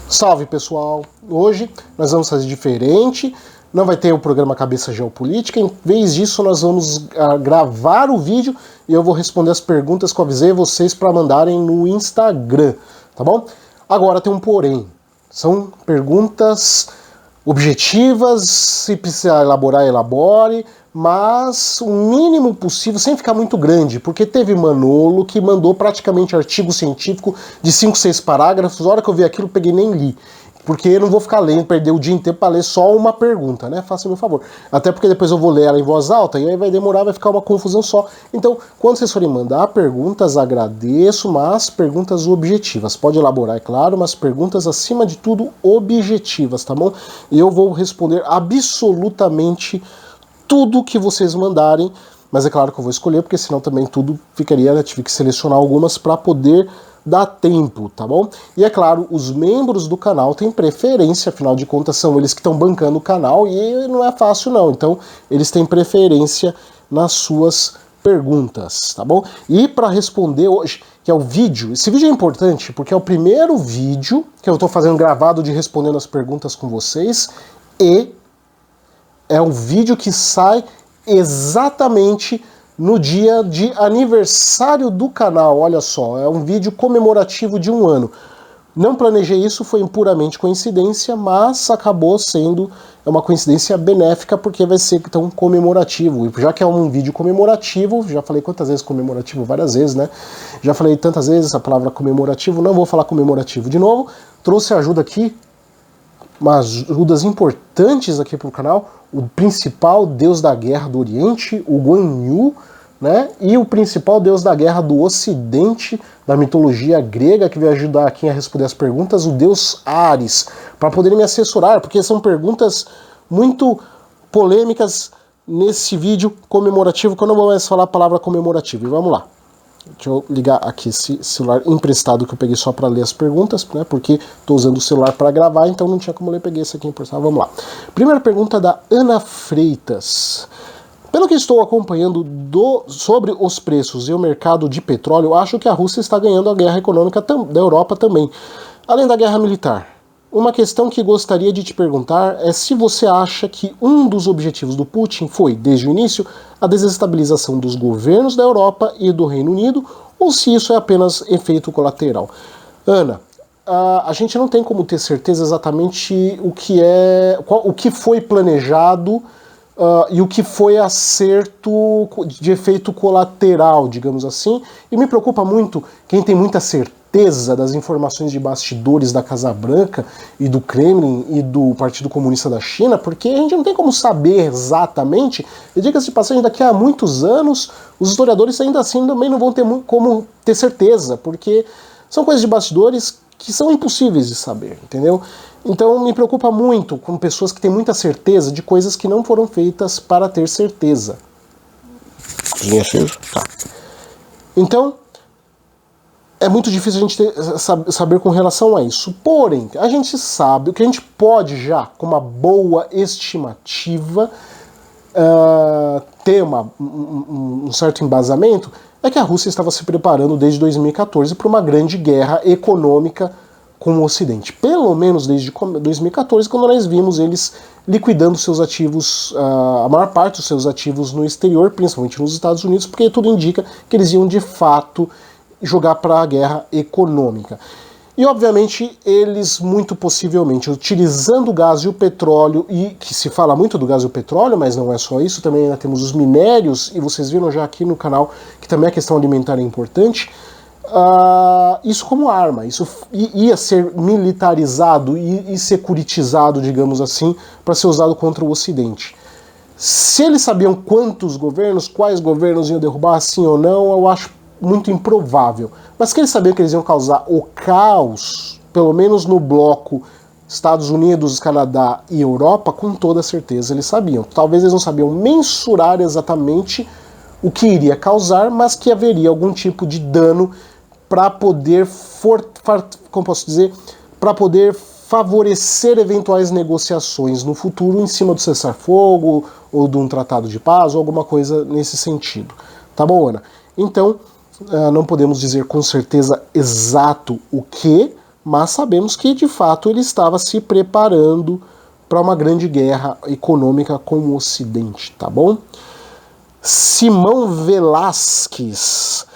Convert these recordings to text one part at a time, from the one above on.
Salve pessoal! Hoje nós vamos fazer diferente, não vai ter o programa Cabeça Geopolítica, em vez disso nós vamos gravar o vídeo e eu vou responder as perguntas que eu avisei vocês para mandarem no Instagram, tá bom? Agora tem um porém, são perguntas objetivas, se precisar elaborar, elabore, mas o mínimo possível, sem ficar muito grande, porque teve Manolo que mandou praticamente artigo científico de 5, 6 parágrafos, a hora que eu vi aquilo eu peguei e nem li, porque eu não vou ficar lendo, perder o dia inteiro para ler só uma pergunta, né? Faça meu favor. Até porque depois eu vou ler ela em voz alta e aí vai demorar, vai ficar uma confusão só. Então, quando vocês forem mandar perguntas, agradeço, mas perguntas objetivas. Pode elaborar, é claro, mas perguntas acima de tudo objetivas, tá bom? E eu vou responder absolutamente tudo que vocês mandarem, mas é claro que eu vou escolher, porque senão também tudo ficaria, né? Tive que selecionar algumas para poder dar tempo, tá bom? E é claro, os membros do canal têm preferência, afinal de contas são eles que estão bancando o canal e não é fácil não, então eles têm preferência nas suas perguntas, tá bom? E para responder hoje, que é o vídeo, esse vídeo é importante porque é o primeiro vídeo que eu estou fazendo gravado de respondendo as perguntas com vocês e é um vídeo que sai exatamente no dia de aniversário do canal, olha só, é um vídeo comemorativo de 1 ano. Não planejei isso, foi puramente coincidência, mas acabou sendo uma coincidência benéfica porque vai ser tão comemorativo. E já que é um vídeo comemorativo, já falei quantas vezes comemorativo? Várias vezes, né? Já falei tantas vezes a palavra comemorativo, não vou falar comemorativo de novo. Trouxe ajuda aqui, umas ajudas importantes aqui para o canal, o principal deus da guerra do Oriente, o Guan Yu, né? E o principal deus da guerra do Ocidente, da mitologia grega, que vai ajudar aqui a responder as perguntas, o deus Ares, para poderem me assessorar, porque são perguntas muito polêmicas nesse vídeo comemorativo, que eu não vou mais falar a palavra comemorativo. E vamos lá. Deixa eu ligar aqui esse celular emprestado que eu peguei só para ler as perguntas, né? Porque estou usando o celular para gravar, então não tinha como ler, peguei esse aqui emprestado. Vamos lá. Primeira pergunta da Ana Freitas. Pelo que estou acompanhando sobre os preços e o mercado de petróleo, acho que a Rússia está ganhando a guerra econômica da Europa também, além da guerra militar. Uma questão que gostaria de te perguntar é se você acha que um dos objetivos do Putin foi, desde o início, a desestabilização dos governos da Europa e do Reino Unido, ou se isso é apenas efeito colateral. Ana, a gente não tem como ter certeza exatamente o que foi planejado e o que foi acerto de efeito colateral, digamos assim, e me preocupa muito quem tem muita certeza das informações de bastidores da Casa Branca e do Kremlin e do Partido Comunista da China, porque a gente não tem como saber exatamente, e diga-se de passagem, daqui a muitos anos, os historiadores ainda assim também não vão ter como ter certeza, porque são coisas de bastidores que são impossíveis de saber, entendeu? Então me preocupa muito com pessoas que têm muita certeza de coisas que não foram feitas para ter certeza. Linha acesa? Tá. Então, é muito difícil a gente saber com relação a isso. Porém, a gente sabe, o que a gente pode já, com uma boa estimativa, ter um certo embasamento, é que a Rússia estava se preparando desde 2014 para uma grande guerra econômica com o Ocidente. Pelo menos desde 2014, quando nós vimos eles liquidando seus ativos, a maior parte dos seus ativos no exterior, principalmente nos Estados Unidos, porque tudo indica que eles iam de fato jogar para a guerra econômica. E obviamente eles muito possivelmente utilizando o gás e o petróleo, e que se fala muito do gás e o petróleo, mas não é só isso, também ainda temos os minérios, e vocês viram já aqui no canal que também a questão alimentar é importante, isso como arma, isso ia ser militarizado e securitizado, digamos assim, para ser usado contra o Ocidente. Se eles sabiam quantos governos, quais governos iam derrubar, sim ou não, eu acho muito improvável. Mas que eles sabiam que eles iam causar o caos, pelo menos no bloco Estados Unidos, Canadá e Europa, com toda certeza eles sabiam. Talvez eles não sabiam mensurar exatamente o que iria causar, mas que haveria algum tipo de dano para poder, como posso dizer, para poder favorecer eventuais negociações no futuro em cima do cessar-fogo ou de um tratado de paz ou alguma coisa nesse sentido. Tá bom, Ana? Então, não podemos dizer com certeza exato o que, mas sabemos que de fato ele estava se preparando para uma grande guerra econômica com o Ocidente, tá bom? Simão Velasquez.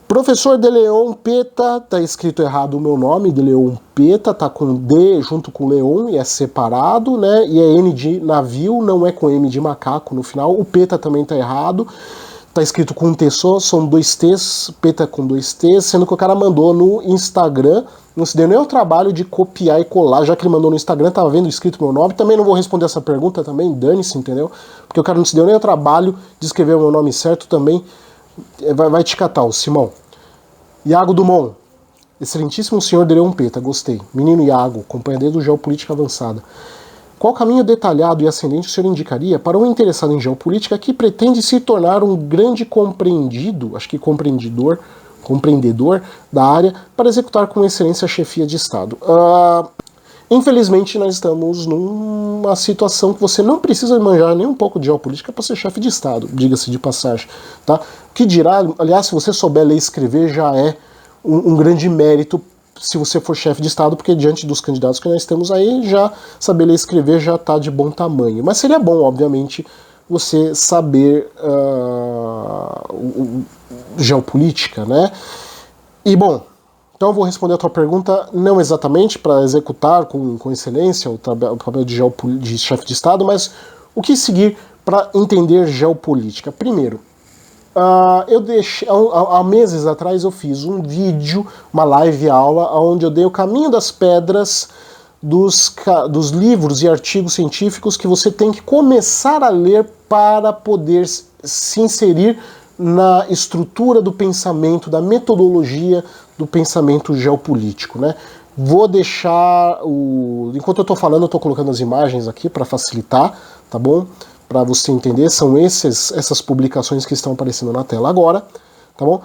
Professor de Leon Peta, tá escrito errado o meu nome, de Leon Peta, tá com D junto com Leon e é separado, né? E é N de navio, não é com M de macaco no final. O Peta também tá errado, tá escrito com um T só, são 2 T's, Peta com 2 T's, sendo que o cara mandou no Instagram, não se deu nem o trabalho de copiar e colar, já que ele mandou no Instagram, tava vendo escrito meu nome, também não vou responder essa pergunta também, dane-se, entendeu? Porque o cara não se deu nem o trabalho de escrever o meu nome certo também. Vai te catar, o Simão. Iago Dumont. Excelentíssimo senhor de Leon Peta, gostei. Menino Iago, companheiro do Geopolítica Avançada. Qual caminho detalhado e ascendente o senhor indicaria para um interessado em geopolítica que pretende se tornar um grande compreendido, acho que compreendedor da área, para executar com excelência a chefia de Estado? Infelizmente, nós estamos numa situação que você não precisa manjar nem um pouco de geopolítica para ser chefe de Estado, diga-se de passagem. Tá? Que dirá, aliás, se você souber ler e escrever, já é um grande mérito se você for chefe de Estado, porque diante dos candidatos que nós temos aí, já saber ler e escrever já está de bom tamanho. Mas seria bom, obviamente, você saber geopolítica, né? E, bom, então eu vou responder a tua pergunta não exatamente para executar com excelência o papel de chefe de Estado, mas o que seguir para entender geopolítica. Primeiro, eu deixei, há meses atrás eu fiz um vídeo, uma live aula, onde eu dei o caminho das pedras dos livros e artigos científicos que você tem que começar a ler para poder se inserir na estrutura do pensamento, da metodologia do pensamento geopolítico, né? Vou deixar enquanto eu estou falando, eu estou colocando as imagens aqui para facilitar, tá bom? Para você entender, são essas publicações que estão aparecendo na tela agora, tá bom?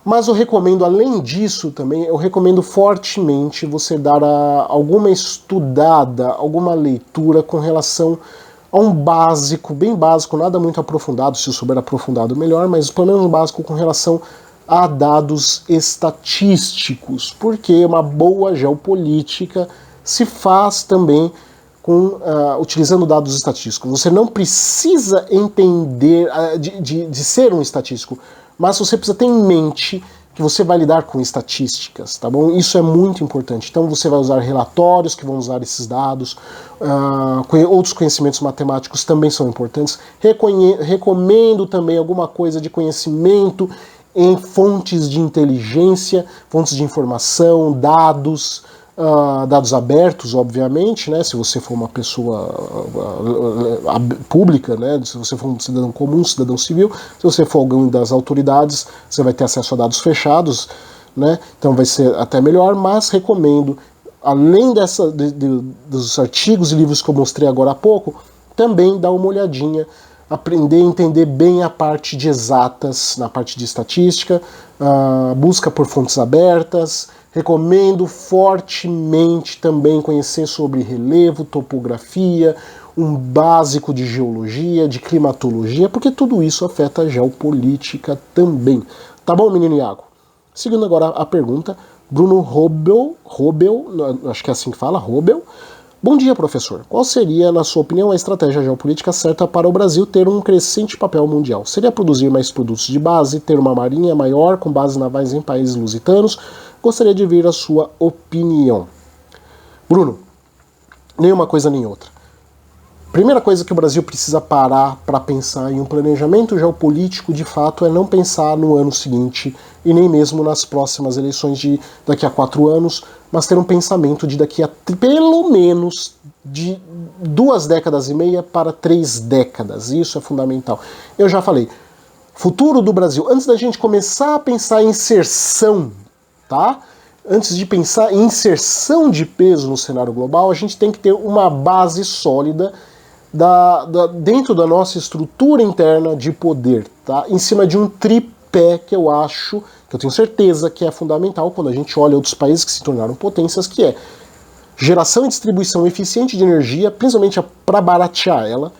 Mas eu recomendo, além disso também, eu recomendo fortemente você dar alguma estudada, alguma leitura com relação a um básico, bem básico, nada muito aprofundado, se souber aprofundado melhor, mas pelo menos um básico com relação a dados estatísticos, porque uma boa geopolítica se faz também utilizando dados estatísticos. Você não precisa entender de ser um estatístico, mas você precisa ter em mente que você vai lidar com estatísticas, tá bom? Isso é muito importante. Então você vai usar relatórios que vão usar esses dados, outros conhecimentos matemáticos também são importantes. Recomendo também alguma coisa de conhecimento em fontes de inteligência, fontes de informação, dados abertos, obviamente, né? Se você for uma pessoa pública, né? Se você for um cidadão comum, um cidadão civil, se você for alguém das autoridades, você vai ter acesso a dados fechados, né? Então vai ser até melhor, mas recomendo, além dos artigos e livros que eu mostrei agora há pouco, também dar uma olhadinha, aprender a entender bem a parte de exatas, na parte de estatística, busca por fontes abertas. Recomendo fortemente também conhecer sobre relevo, topografia, um básico de geologia, de climatologia, porque tudo isso afeta a geopolítica também. Tá bom, menino Iago? Seguindo agora a pergunta, Bruno Robel, acho que é assim que fala, Robel. Bom dia, professor. Qual seria, na sua opinião, a estratégia geopolítica certa para o Brasil ter um crescente papel mundial? Seria produzir mais produtos de base, ter uma marinha maior com bases navais em países lusitanos? Gostaria de ver a sua opinião. Bruno, nem uma coisa nem outra. Primeira coisa que o Brasil precisa parar para pensar em um planejamento geopolítico, de fato, é não pensar no ano seguinte e nem mesmo nas próximas eleições de daqui a 4 anos, mas ter um pensamento de daqui a pelo menos de 2 décadas e meia para 3 décadas. Isso é fundamental. Eu já falei, futuro do Brasil, antes da gente começar a pensar em inserção, tá? Antes de pensar em inserção de peso no cenário global, a gente tem que ter uma base sólida dentro da nossa estrutura interna de poder, tá? Em cima de um tripé que eu acho, que eu tenho certeza que é fundamental quando a gente olha outros países que se tornaram potências, que é geração e distribuição eficiente de energia, principalmente para baratear ela,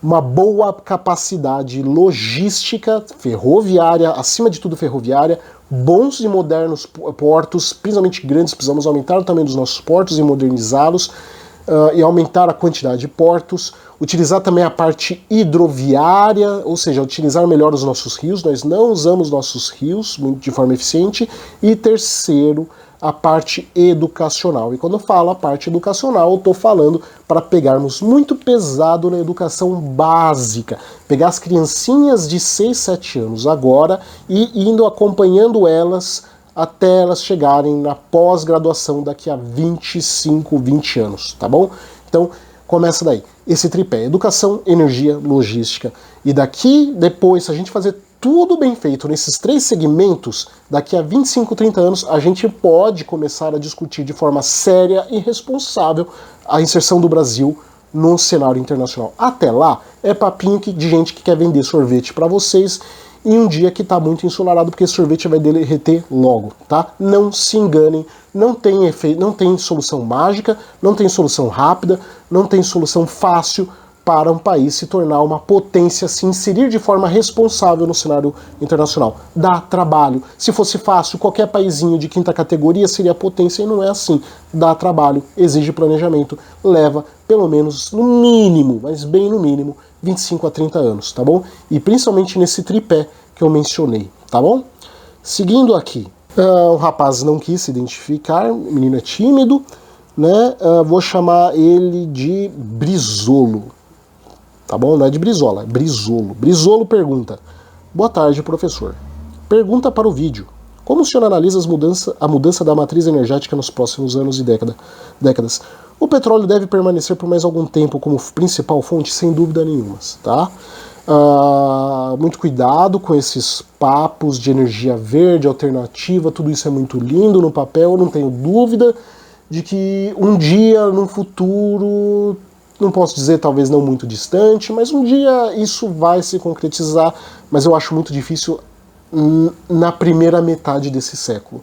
uma boa capacidade logística ferroviária, acima de tudo ferroviária, bons e modernos portos, principalmente grandes, precisamos aumentar o tamanho dos nossos portos e modernizá-los, e aumentar a quantidade de portos, utilizar também a parte hidroviária, ou seja, utilizar melhor os nossos rios, nós não usamos nossos rios de forma eficiente, e terceiro, a parte educacional. E quando eu falo a parte educacional, eu estou falando para pegarmos muito pesado na educação básica, pegar as criancinhas de 6, 7 anos agora e indo acompanhando elas até elas chegarem na pós-graduação daqui a 25, 20 anos, tá bom? Então, começa daí. Esse tripé, educação, energia, logística. E daqui, depois, se a gente fazer tudo bem feito nesses 3 segmentos, daqui a 25, 30 anos, a gente pode começar a discutir de forma séria e responsável a inserção do Brasil no cenário internacional. Até lá, é papinho de gente que quer vender sorvete para vocês em um dia que está muito ensolarado, porque esse sorvete vai derreter logo, tá? Não se enganem, não tem efeito, não tem solução mágica, não tem solução rápida, não tem solução fácil para um país se tornar uma potência, se inserir de forma responsável no cenário internacional. Dá trabalho. Se fosse fácil, qualquer paizinho de quinta categoria seria potência, e não é assim. Dá trabalho, exige planejamento, leva pelo menos, no mínimo, mas bem no mínimo, 25 a 30 anos, tá bom? E principalmente nesse tripé que eu mencionei, tá bom? Seguindo aqui, o rapaz não quis se identificar, o menino é tímido, né? Vou chamar ele de Brizolo. Tá bom? Não é de Brizola, é Brizolo. Brizolo pergunta: boa tarde, professor. Pergunta para o vídeo: como o senhor analisa a mudança da matriz energética nos próximos anos e décadas? O petróleo deve permanecer por mais algum tempo como principal fonte? Sem dúvida nenhuma, tá? Muito cuidado com esses papos de energia verde, alternativa, tudo isso é muito lindo no papel, eu não tenho dúvida de que um dia, no futuro, não posso dizer talvez não muito distante, mas um dia isso vai se concretizar, mas eu acho muito difícil na primeira metade desse século.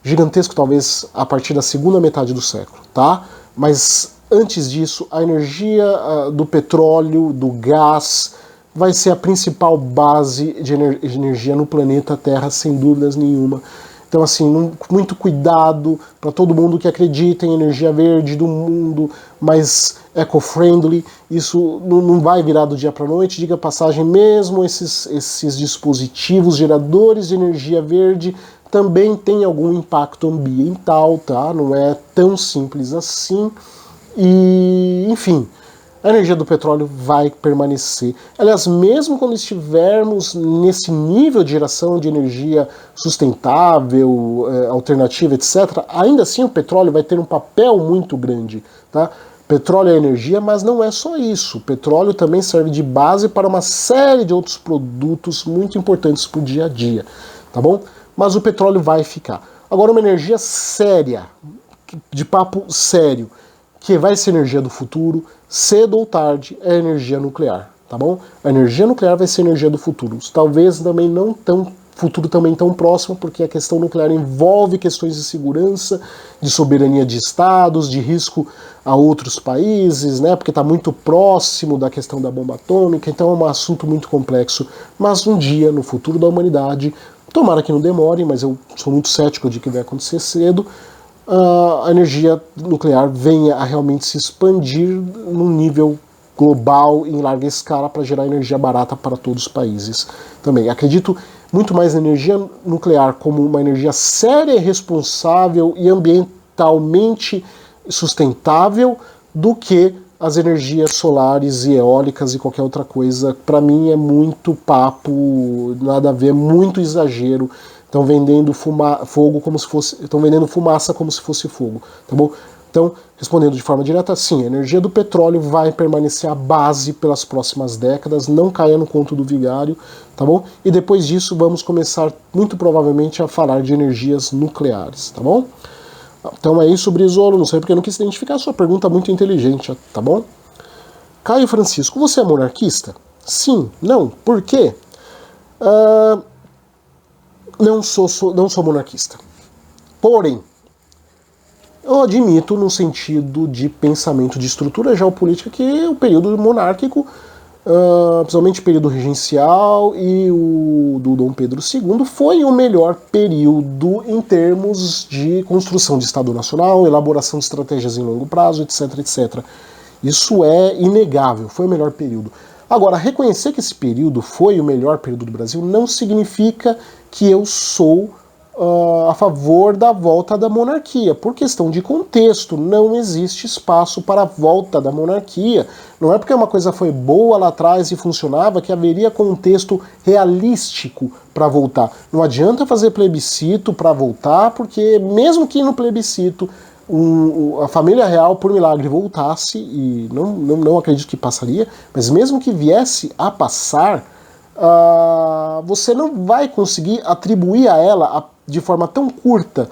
Gigantesco talvez a partir da segunda metade do século, tá? Mas antes disso, a energia do petróleo, do gás, vai ser a principal base de energia no planeta Terra, sem dúvidas nenhuma. Então, assim, muito cuidado para todo mundo que acredita em energia verde do mundo, mais eco-friendly. Isso não vai virar do dia para a noite. Diga passagem, mesmo esses dispositivos geradores de energia verde também tem algum impacto ambiental, tá? Não é tão simples assim. E, enfim, a energia do petróleo vai permanecer. Aliás, mesmo quando estivermos nesse nível de geração de energia sustentável, alternativa, etc., ainda assim o petróleo vai ter um papel muito grande, tá? Petróleo é energia, mas não é só isso. O petróleo também serve de base para uma série de outros produtos muito importantes para o dia a dia, tá bom? Mas o petróleo vai ficar. Agora, uma energia séria, de papo sério, que vai ser energia do futuro, cedo ou tarde, é a energia nuclear, tá bom? A energia nuclear vai ser energia do futuro. Talvez também não tão futuro também tão próximo, porque a questão nuclear envolve questões de segurança, de soberania de estados, de risco a outros países, né? Porque está muito próximo da questão da bomba atômica, então é um assunto muito complexo. Mas um dia, no futuro da humanidade, tomara que não demore, mas eu sou muito cético de que vai acontecer cedo, a energia nuclear venha a realmente se expandir num nível global, em larga escala, para gerar energia barata para todos os países também. Acredito muito mais na energia nuclear como uma energia séria, responsável e ambientalmente sustentável do que as energias solares e eólicas e qualquer outra coisa. Para mim é muito papo, nada a ver, muito exagero. Estão vendendo fogo como se fosse. Estão vendendo fumaça como se fosse fogo, tá bom? Então, respondendo de forma direta, sim, a energia do petróleo vai permanecer a base pelas próximas décadas, não caia no conto do vigário, tá bom? E depois disso vamos começar, muito provavelmente, a falar de energias nucleares, tá bom? Então é isso, Brizolo, não sei porque eu não quis identificar a sua pergunta muito inteligente, tá bom? Caio Francisco, você é monarquista? Sim, não, por quê? Não sou monarquista. Porém, Eu admito, no sentido de pensamento de estrutura geopolítica, que o período monárquico, principalmente o período regencial e o do Dom Pedro II, foi o melhor período em termos de construção de Estado Nacional, elaboração de estratégias em longo prazo, etc, etc. Isso é inegável, foi o melhor período. Agora, reconhecer que esse período foi o melhor período do Brasil não significa que eu sou a favor da volta da monarquia. Por questão de contexto, não existe espaço para a volta da monarquia. Não é porque uma coisa foi boa lá atrás e funcionava que haveria contexto realístico para voltar. Não adianta fazer plebiscito para voltar, porque mesmo que no plebiscito a família real, por milagre, voltasse, e não acredito que passaria, mas mesmo que viesse a passar, você não vai conseguir atribuir a ela, de forma tão curta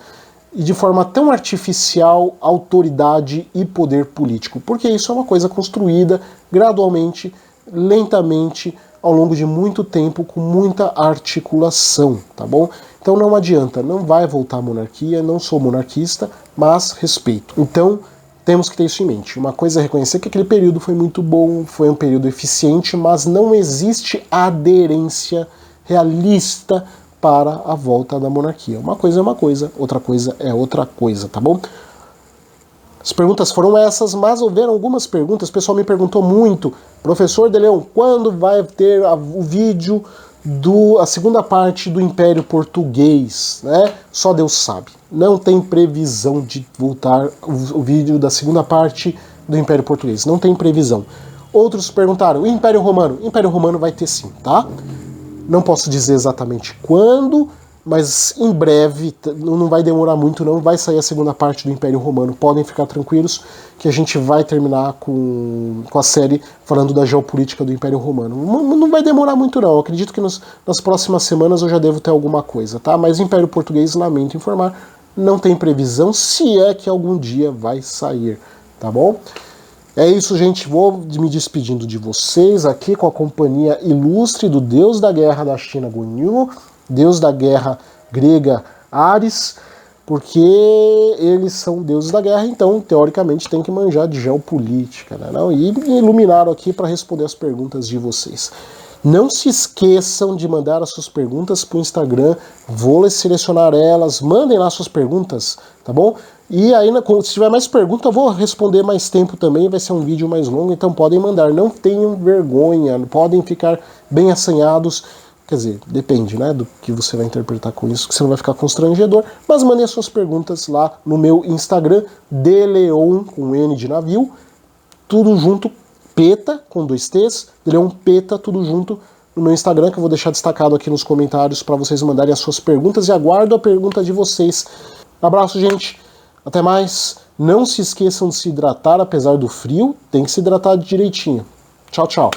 e de forma tão artificial, autoridade e poder político, porque isso é uma coisa construída gradualmente, lentamente, ao longo de muito tempo, com muita articulação, tá bom? Então não adianta, não vai voltar a monarquia, não sou monarquista, mas respeito. Então temos que ter isso em mente. Uma coisa é reconhecer que aquele período foi muito bom, foi um período eficiente, mas não existe aderência realista para a volta da monarquia. Uma coisa é uma coisa, outra coisa é outra coisa, tá bom? As perguntas foram essas, mas houveram algumas perguntas. O pessoal me perguntou muito: professor De Leon, quando vai ter o vídeo a segunda parte do Império Português, né? Só Deus sabe. Não tem previsão de voltar o vídeo da segunda parte do Império Português. Não tem previsão. Outros perguntaram: e Império Romano? Império Romano vai ter sim, tá? Não posso dizer exatamente quando, mas em breve, não vai demorar muito não, vai sair a segunda parte do Império Romano. Podem ficar tranquilos que a gente vai terminar com a série falando da geopolítica do Império Romano. Não vai demorar muito não, eu acredito que nas próximas semanas eu já devo ter alguma coisa, tá? Mas Império Português, lamento informar, não tem previsão, se é que algum dia vai sair, tá bom? É isso, gente. Vou me despedindo de vocês aqui com a companhia ilustre do deus da guerra da China, Guan Yu, deus da guerra grega, Ares, porque eles são deuses da guerra, então, teoricamente, tem que manjar de geopolítica, né? Não? E me iluminaram aqui para responder as perguntas de vocês. Não se esqueçam de mandar as suas perguntas para o Instagram, vou selecionar elas, mandem lá suas perguntas, tá bom? E aí, se tiver mais perguntas, eu vou responder mais tempo também, vai ser um vídeo mais longo, então podem mandar, não tenham vergonha, podem ficar bem assanhados, quer dizer, depende, né, do que você vai interpretar com isso, que você não vai ficar constrangedor, mas mandem as suas perguntas lá no meu Instagram, Deleon, com N de navio, tudo junto, Peta, com 2 T's, Deleon Peta, tudo junto, no meu Instagram, que eu vou deixar destacado aqui nos comentários para vocês mandarem as suas perguntas, e aguardo a pergunta de vocês. Abraço, gente! Até mais, não se esqueçam de se hidratar, apesar do frio, tem que se hidratar direitinho. Tchau, tchau.